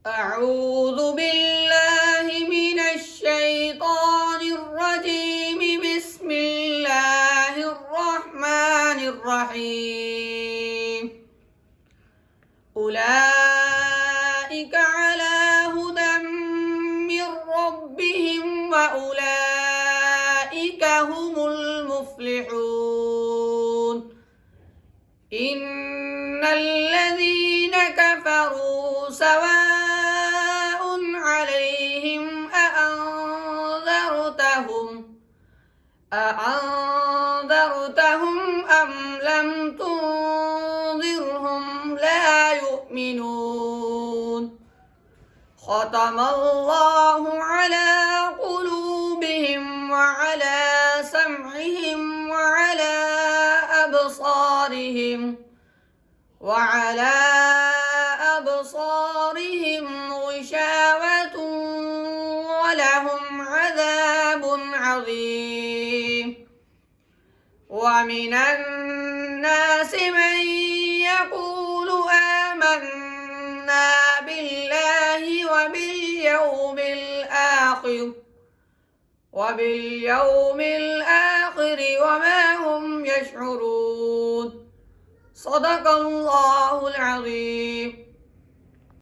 أعوذ بالله من الشيطان الرجيم. بسم الله الرحمن الرحيم. أولئك على هدى من ربهم وأولئك هم المفلحون. إن الذين كفروا سواء عليهم أأنذرتهم أم لم تنذرهم لا يؤمنون. ختم الله على قلوبهم وعلى سمعهم وعلى أبصارهم غشاوة ولهم عذاب عظيم. ومن الناس من يقول آمنا بالله وباليوم الآخر وما هم يشعرون. صدق الله العظيم.